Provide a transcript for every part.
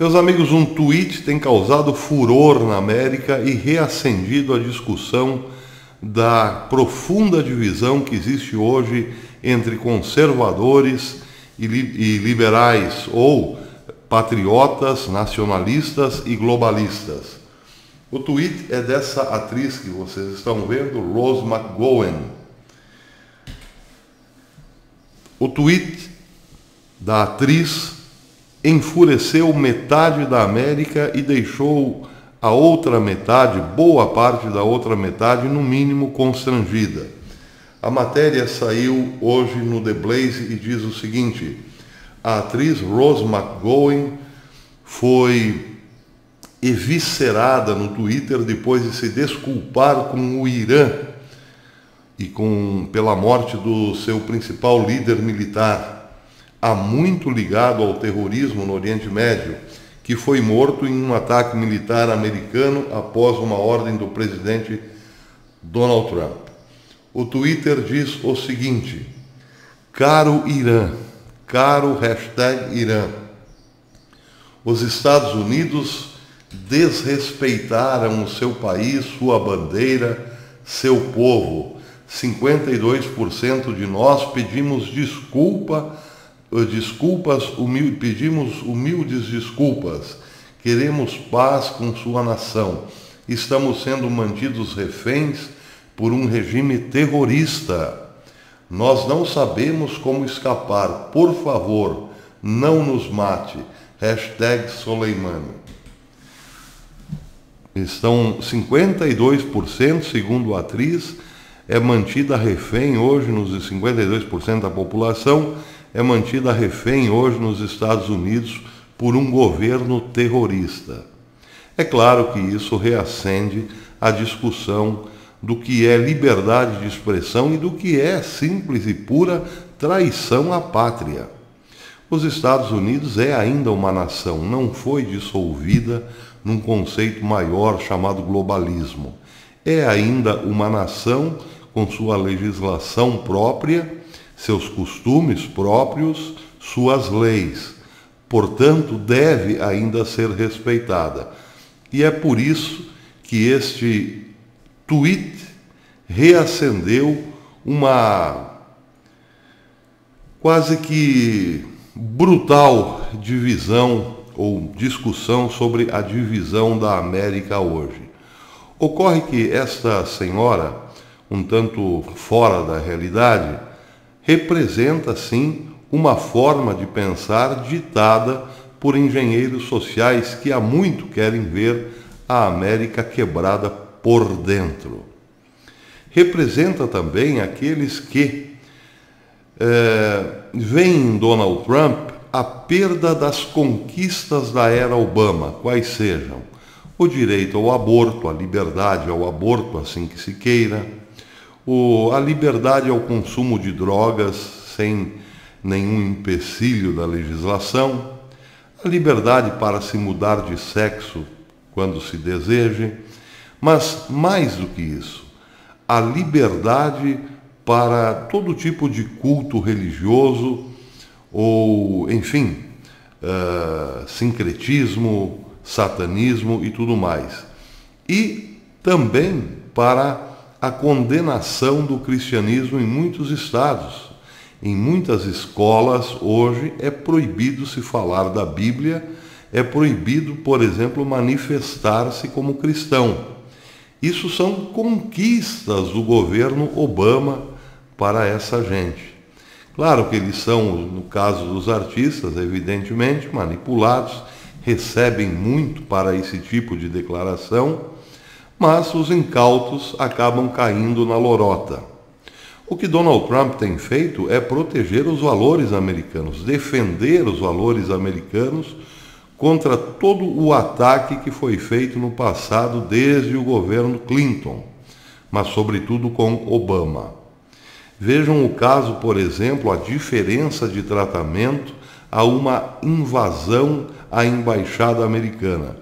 Meus amigos, um tweet tem causado furor na América e reacendido a discussão da profunda divisão que existe hoje entre conservadores e liberais, ou patriotas, nacionalistas e globalistas. O tweet é dessa atriz que vocês estão vendo, Rose McGowan. O tweet da atriz enfureceu metade da América e deixou a outra metade, boa parte da outra metade, no mínimo constrangida. A matéria saiu hoje no The Blaze e diz o seguinte: a atriz Rose McGowan foi eviscerada no Twitter depois de se desculpar com o Irã e pela morte do seu principal líder militar, há muito ligado ao terrorismo no Oriente Médio, que foi morto em um ataque militar americano após uma ordem do presidente Donald Trump. O Twitter diz o seguinte: caro Irã, caro #Irã, os Estados Unidos desrespeitaram o seu país, sua bandeira, seu povo. 52% de nós pedimos pedimos humildes desculpas. Queremos paz com sua nação. Estamos sendo mantidos reféns por um regime terrorista. Nós não sabemos como escapar. Por favor, não nos mate. #Soleimani. Estão 52%, segundo a atriz, é mantida refém hoje nos 52% da população é mantida refém hoje nos Estados Unidos por um governo terrorista. É claro que isso reacende a discussão do que é liberdade de expressão e do que é simples e pura traição à pátria. Os Estados Unidos é ainda uma nação, não foi dissolvida num conceito maior chamado globalismo. É ainda uma nação com sua legislação própria, seus costumes próprios, suas leis. Portanto, deve ainda ser respeitada. E é por isso que este tweet reacendeu uma quase que brutal divisão ou discussão sobre a divisão da América hoje. Ocorre que esta senhora, um tanto fora da realidade, representa, sim, uma forma de pensar ditada por engenheiros sociais que há muito querem ver a América quebrada por dentro. Representa também aqueles que veem em Donald Trump a perda das conquistas da era Obama, quais sejam o direito ao aborto, a liberdade ao aborto, assim que se queira, a liberdade ao consumo de drogas sem nenhum empecilho da legislação, a liberdade para se mudar de sexo quando se deseje, mas mais do que isso, a liberdade para todo tipo de culto religioso ou, enfim, sincretismo, satanismo e tudo mais. E também para a condenação do cristianismo em muitos estados. Em muitas escolas, hoje, é proibido se falar da Bíblia, é proibido, por exemplo, manifestar-se como cristão. Isso são conquistas do governo Obama para essa gente. Claro que eles são, no caso dos artistas, evidentemente, manipulados, recebem muito para esse tipo de declaração, mas os incautos acabam caindo na lorota. O que Donald Trump tem feito é proteger os valores americanos, defender os valores americanos contra todo o ataque que foi feito no passado desde o governo Clinton, mas sobretudo com Obama. Vejam o caso, por exemplo, a diferença de tratamento a uma invasão à embaixada americana.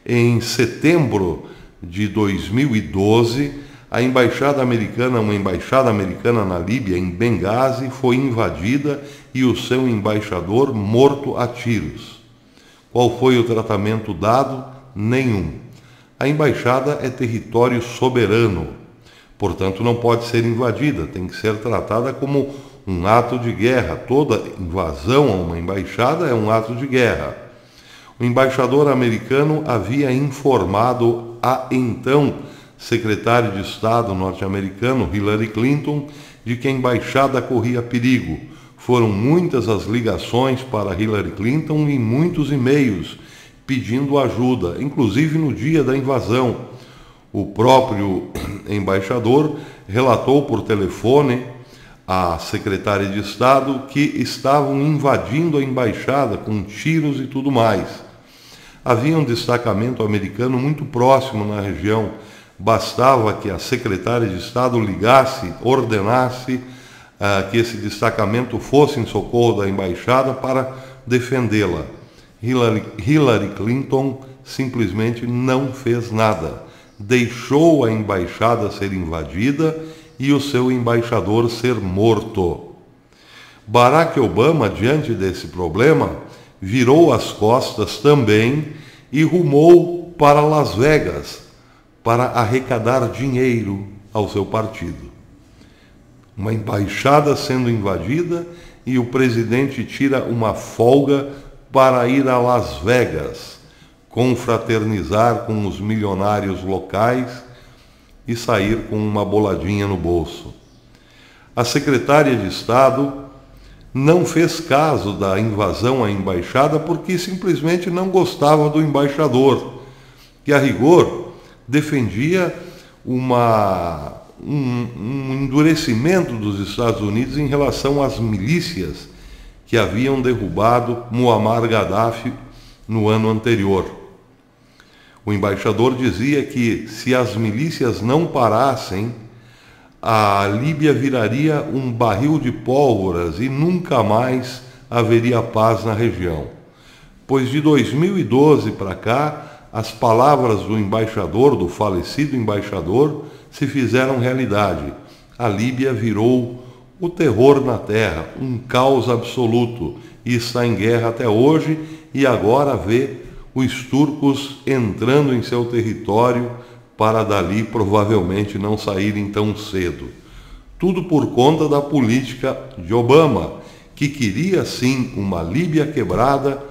Em setembro de 2012, uma embaixada americana na Líbia, em Benghazi, foi invadida e o seu embaixador morto a tiros. Qual foi o tratamento dado? Nenhum. A embaixada é território soberano, portanto não pode ser invadida, tem que ser tratada como um ato de guerra. Toda invasão a uma embaixada é um ato de guerra. O embaixador americano havia informado a então secretária de Estado norte-americano, Hillary Clinton, de que a embaixada corria perigo. Foram muitas as ligações para Hillary Clinton e muitos e-mails pedindo ajuda, inclusive no dia da invasão. O próprio embaixador relatou por telefone à secretária de Estado que estavam invadindo a embaixada com tiros e tudo mais. Havia um destacamento americano muito próximo na região. Bastava que a secretária de Estado ligasse, ordenasse que esse destacamento fosse em socorro da embaixada para defendê-la. Hillary Clinton simplesmente não fez nada. Deixou a embaixada ser invadida e o seu embaixador ser morto. Barack Obama, diante desse problema, virou as costas também e rumou para Las Vegas para arrecadar dinheiro ao seu partido. Uma embaixada sendo invadida e o presidente tira uma folga para ir a Las Vegas, confraternizar com os milionários locais e sair com uma boladinha no bolso. A secretária de Estado não fez caso da invasão à embaixada porque simplesmente não gostava do embaixador, que a rigor defendia um endurecimento dos Estados Unidos em relação às milícias que haviam derrubado Muammar Gaddafi no ano anterior. O embaixador dizia que se as milícias não parassem, a Líbia viraria um barril de pólvoras e nunca mais haveria paz na região. Pois de 2012 para cá, as palavras do embaixador, do falecido embaixador, se fizeram realidade. A Líbia virou o terror na terra, um caos absoluto, e está em guerra até hoje, e agora vê os turcos entrando em seu território para dali provavelmente não saírem tão cedo. Tudo por conta da política de Obama, que queria sim uma Líbia quebrada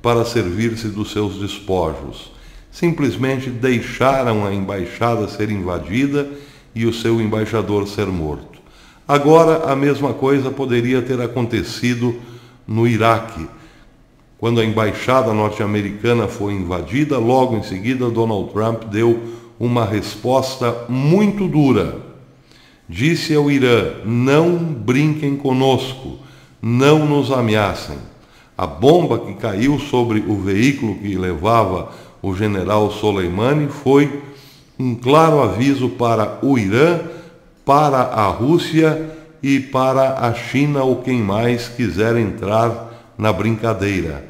para servir-se dos seus despojos. Simplesmente deixaram a embaixada ser invadida e o seu embaixador ser morto. Agora a mesma coisa poderia ter acontecido no Iraque. Quando a embaixada norte-americana foi invadida, logo em seguida Donald Trump deu uma resposta muito dura. Disse ao Irã: não brinquem conosco, não nos ameacem. A bomba que caiu sobre o veículo que levava o general Soleimani foi um claro aviso para o Irã, para a Rússia e para a China ou quem mais quiser entrar na brincadeira.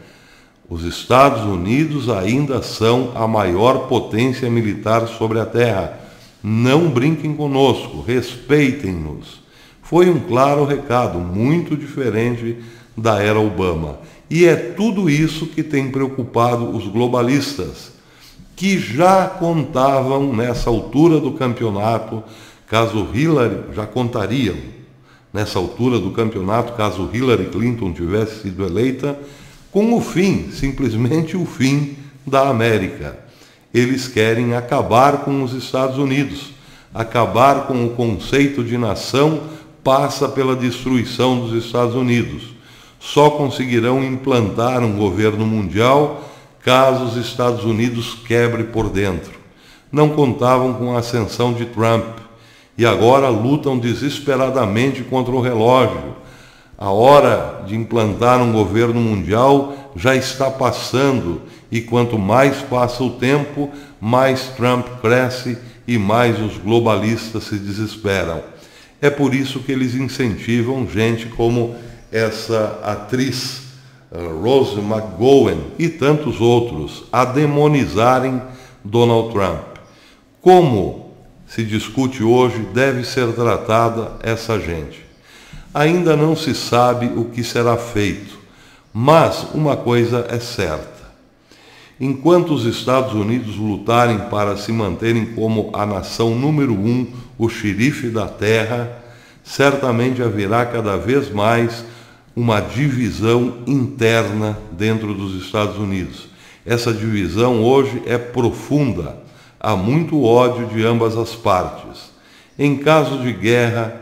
Os Estados Unidos ainda são a maior potência militar sobre a Terra. Não brinquem conosco, respeitem-nos. Foi um claro recado, muito diferente da era Obama. E é tudo isso que tem preocupado os globalistas, que já contavam nessa altura do campeonato, caso Hillary, já contariam nessa altura do campeonato, caso Hillary Clinton tivesse sido eleita, com o fim, simplesmente o fim da América. Eles querem acabar com os Estados Unidos. Acabar com o conceito de nação passa pela destruição dos Estados Unidos. Só conseguirão implantar um governo mundial caso os Estados Unidos quebre por dentro. Não contavam com a ascensão de Trump e agora lutam desesperadamente contra o relógio. A hora de implantar um governo mundial já está passando e quanto mais passa o tempo, mais Trump cresce e mais os globalistas se desesperam. É por isso que eles incentivam gente como essa atriz Rose McGowan e tantos outros a demonizarem Donald Trump. Como se discute hoje deve ser tratada essa gente? Ainda não se sabe o que será feito, mas uma coisa é certa. Enquanto os Estados Unidos lutarem para se manterem como a nação número 1, o xerife da terra, certamente haverá cada vez mais uma divisão interna dentro dos Estados Unidos. Essa divisão hoje é profunda, há muito ódio de ambas as partes. Em caso de guerra,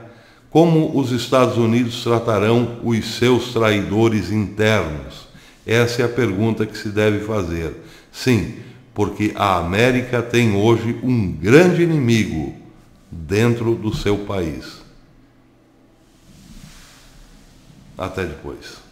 como os Estados Unidos tratarão os seus traidores internos? Essa é a pergunta que se deve fazer. Sim, porque a América tem hoje um grande inimigo dentro do seu país. Até depois.